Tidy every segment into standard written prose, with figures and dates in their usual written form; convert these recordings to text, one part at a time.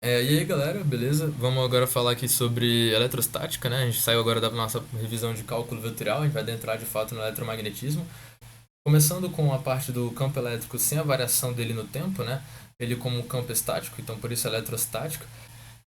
E aí galera, beleza? Vamos agora falar aqui sobre eletrostática, né? A gente saiu agora da nossa revisão de cálculo vetorial, a gente vai adentrar de fato no eletromagnetismo. Começando com a parte do campo elétrico sem a variação dele no tempo, né? Ele como um campo estático, então por isso é eletrostático.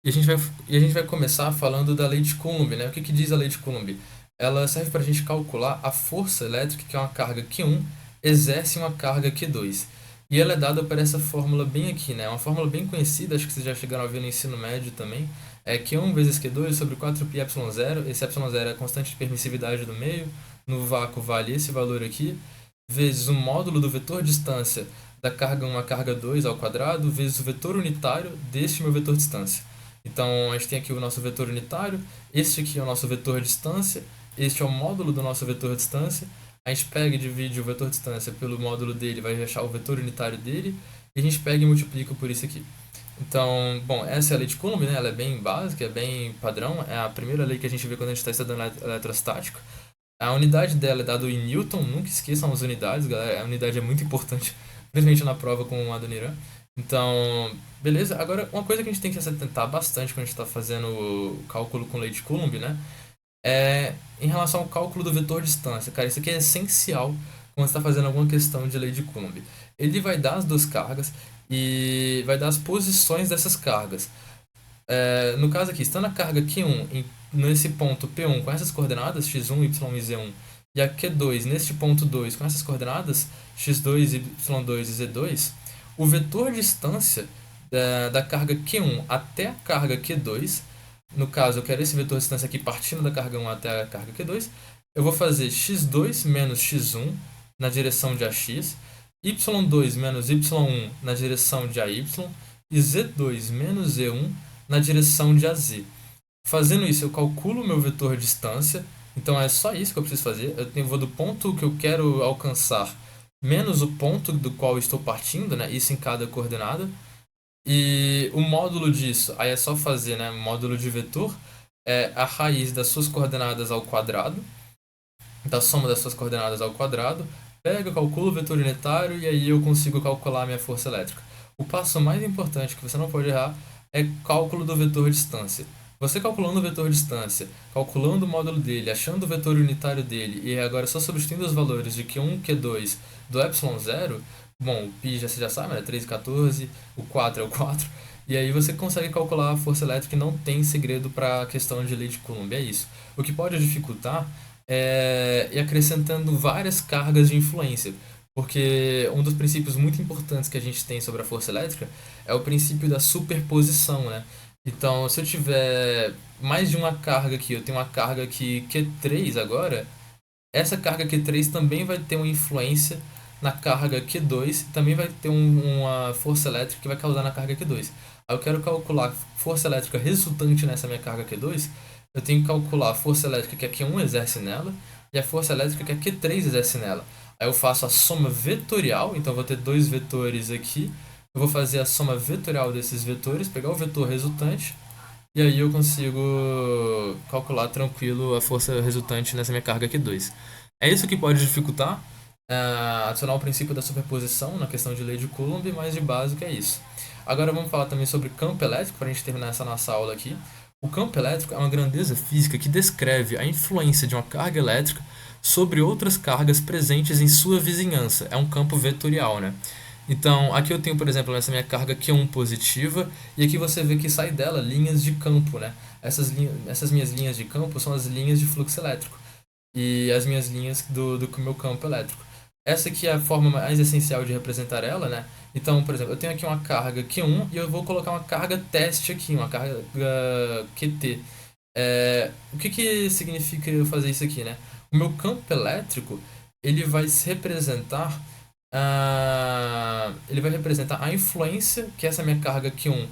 E a gente vai, e a gente vai começar falando da lei de Coulomb, né? O que diz a lei de Coulomb? Ela serve para a gente calcular a força elétrica, que é uma carga Q1, exerce uma carga Q2. E ela é dada por essa fórmula bem aqui, né? É uma fórmula bem conhecida, acho que vocês já chegaram a ver no ensino médio também. É Q1 vezes Q2 sobre 4πε0. Esse ε0 é a constante de permissividade do meio. No vácuo vale esse valor aqui, vezes o módulo do vetor distância da carga 1 à carga 2 ao quadrado, vezes o vetor unitário deste meu vetor distância. Então, a gente tem aqui o nosso vetor unitário, este aqui é o nosso vetor distância, este é o módulo do nosso vetor distância. A gente pega e divide o vetor distância pelo módulo dele, vai achar o vetor unitário dele, e a gente pega e multiplica por isso aqui. Então, bom, essa é a lei de Coulomb, né? Ela é bem básica, é bem padrão, é a primeira lei que a gente vê quando a gente está estudando eletrostático. A unidade dela é dada em Newton, nunca esqueçam as unidades, galera. A unidade é muito importante, principalmente na prova com a do Niran. Então, beleza. Agora, uma coisa que a gente tem que se atentar bastante quando a gente está fazendo o cálculo com lei de Coulomb, né? É em relação ao cálculo do vetor distância. Cara, isso aqui é essencial quando você está fazendo alguma questão de lei de Coulomb. Ele vai dar as duas cargas e vai dar as posições dessas cargas. No caso aqui, estando a carga Q1 nesse ponto P1 com essas coordenadas, x1, y e z1, e a Q2 neste ponto 2 com essas coordenadas, x2, y2 e z2, o vetor distância da carga Q1 até a carga Q2, no caso eu quero esse vetor distância aqui partindo da carga 1 até a carga Q2, eu vou fazer x2 menos x1 na direção de AX, y2 menos y1 na direção de AY, e z2 menos z1 na direção de AZ. Fazendo isso, eu calculo o meu vetor distância. Então é só isso que eu preciso fazer. Vou do ponto que eu quero alcançar menos o ponto do qual estou partindo, né? Isso em cada coordenada. E o módulo disso, aí é só fazer, né? Módulo de vetor é a raiz das suas coordenadas ao quadrado, da soma das suas coordenadas ao quadrado. Pego, calculo o vetor unitário e aí eu consigo calcular a minha força elétrica. O passo mais importante que você não pode errar é cálculo do vetor distância. Você calculando o vetor distância, calculando o módulo dele, achando o vetor unitário dele e agora só substituindo os valores de Q1, Q2 do ε0, bom, o π já, você já sabe, né? 3,14, o 4 é o 4, e aí você consegue calcular a força elétrica e não tem segredo para a questão de lei de Coulomb, é isso. O que pode dificultar e acrescentando várias cargas de influência. Porque um dos princípios muito importantes que a gente tem sobre a força elétrica é o princípio da superposição, né? Então, se eu tiver mais de uma carga aqui, eu tenho uma carga aqui Q3 agora, essa carga Q3 também vai ter uma influência na carga Q2, também vai ter uma força elétrica que vai causar na carga Q2. Aí eu quero calcular força elétrica resultante nessa minha carga Q2, eu tenho que calcular a força elétrica que a Q1 exerce nela e a força elétrica que a Q3 exerce nela. Aí eu faço a soma vetorial, então eu vou ter dois vetores aqui. Eu vou fazer a soma vetorial desses vetores, pegar o vetor resultante e aí eu consigo calcular tranquilo a força resultante nessa minha carga Q2. É isso que pode dificultar adicionar o princípio da superposição na questão de lei de Coulomb, mas de básico é isso. Agora vamos falar também sobre campo elétrico, para a gente terminar essa nossa aula aqui. O campo elétrico é uma grandeza física que descreve a influência de uma carga elétrica sobre outras cargas presentes em sua vizinhança. É um campo vetorial, né? Então, aqui eu tenho, por exemplo, essa minha carga Q1 positiva, e aqui você vê que sai dela linhas de campo, né? Essas minhas linhas de campo são as linhas de fluxo elétrico e as minhas linhas do meu campo elétrico. Essa aqui é a forma mais essencial de representar ela, né? Então, por exemplo, eu tenho aqui uma carga Q1 e eu vou colocar uma carga teste aqui, uma carga QT. O que significa eu fazer isso aqui, né? O meu campo elétrico, ele vai se representar ele vai representar a influência que essa minha carga Q1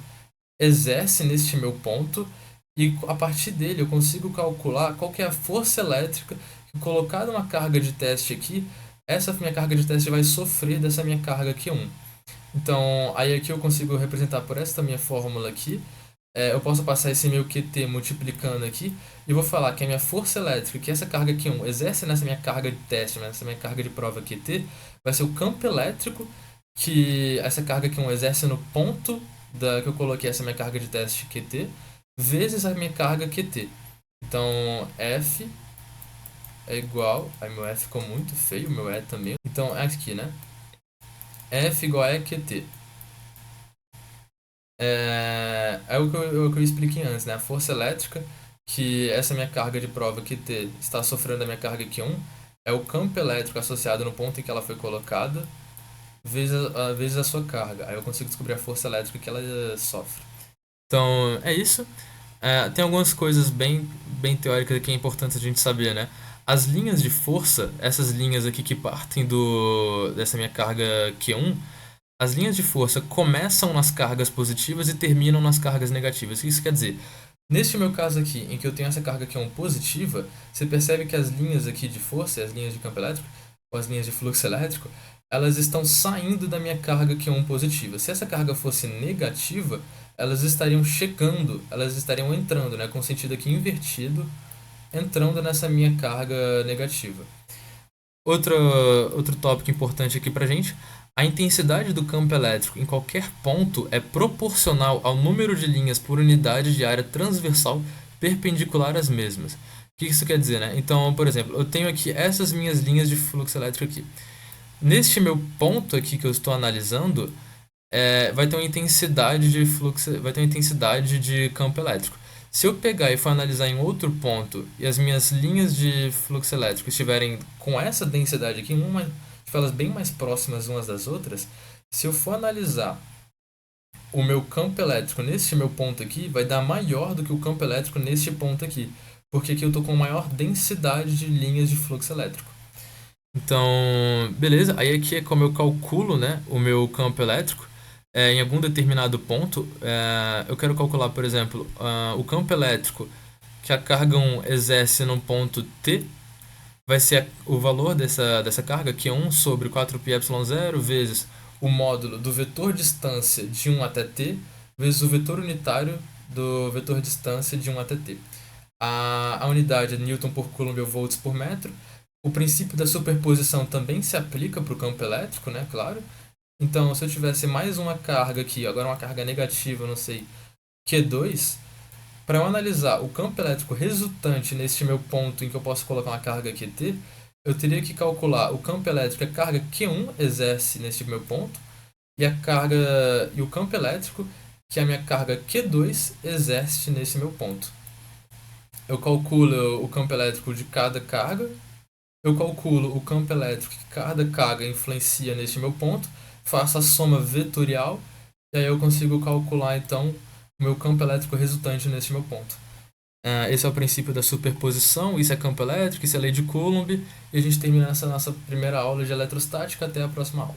exerce neste meu ponto, e a partir dele eu consigo calcular qual que é a força elétrica que, colocada uma carga de teste aqui, essa minha carga de teste vai sofrer dessa minha carga Q1. Então, aí aqui eu consigo representar por esta minha fórmula aqui. Eu posso passar esse meu QT multiplicando aqui e vou falar que a minha força elétrica que essa carga Q1 exerce nessa minha carga de teste, nessa minha carga de prova QT, vai ser o campo elétrico que essa carga Q1 exerce no ponto que eu coloquei essa minha carga de teste QT vezes a minha carga QT. Então, F é igual... Aí meu F ficou muito feio, meu E também. Então, é aqui, né? F igual a EQT. É o que eu expliquei antes, né? A força elétrica, que essa minha carga de prova QT está sofrendo da minha carga Q1, é o campo elétrico associado no ponto em que ela foi colocada, vezes a sua carga. Aí eu consigo descobrir a força elétrica que ela sofre. Então, é isso. Tem algumas coisas bem teóricas que é importante a gente saber, né? As linhas de força, essas linhas aqui que partem dessa minha carga Q1, as linhas de força começam nas cargas positivas e terminam nas cargas negativas. O que isso quer dizer? Neste meu caso aqui, em que eu tenho essa carga Q1 positiva, você percebe que as linhas aqui de força, as linhas de campo elétrico, ou as linhas de fluxo elétrico, elas estão saindo da minha carga Q1 positiva. Se essa carga fosse negativa, elas estariam chegando, elas estariam entrando, né, com o sentido aqui invertido, entrando nessa minha carga negativa. Outro tópico importante aqui pra gente, a intensidade do campo elétrico em qualquer ponto é proporcional ao número de linhas por unidade de área transversal perpendicular às mesmas. O que isso quer dizer, né? Então, por exemplo, eu tenho aqui essas minhas linhas de fluxo elétrico aqui. Neste meu ponto aqui que eu estou analisando, vai ter uma intensidade de fluxo, vai ter uma intensidade de campo elétrico. Se eu pegar e for analisar em outro ponto e as minhas linhas de fluxo elétrico estiverem com essa densidade aqui, tipo, elas bem mais próximas umas das outras, se eu for analisar o meu campo elétrico neste meu ponto aqui, vai dar maior do que o campo elétrico neste ponto aqui, porque aqui eu estou com maior densidade de linhas de fluxo elétrico. Então, beleza, aí aqui é como eu calculo, né, o meu campo elétrico. Em algum determinado ponto, eu quero calcular, por exemplo, o campo elétrico que a carga 1 exerce num ponto T, vai ser o valor dessa carga, que é 1 sobre 4πε0 vezes o módulo do vetor distância de 1 até T, vezes o vetor unitário do vetor distância de 1 até T. A unidade é Newton por Coulomb ou volts por metro. O princípio da superposição também se aplica para o campo elétrico, né, claro. Então, se eu tivesse mais uma carga aqui, agora uma carga negativa, não sei, Q2, para eu analisar o campo elétrico resultante neste meu ponto em que eu posso colocar uma carga QT, eu teria que calcular o campo elétrico que a carga Q1 exerce neste meu ponto e o campo elétrico que a minha carga Q2 exerce nesse meu ponto. Eu calculo o campo elétrico de cada carga, eu calculo o campo elétrico que cada carga influencia neste meu ponto, faço a soma vetorial e aí eu consigo calcular então o meu campo elétrico resultante neste meu ponto. Esse é o princípio da superposição, isso é campo elétrico, isso é lei de Coulomb, e a gente termina essa nossa primeira aula de eletrostática. Até a próxima aula.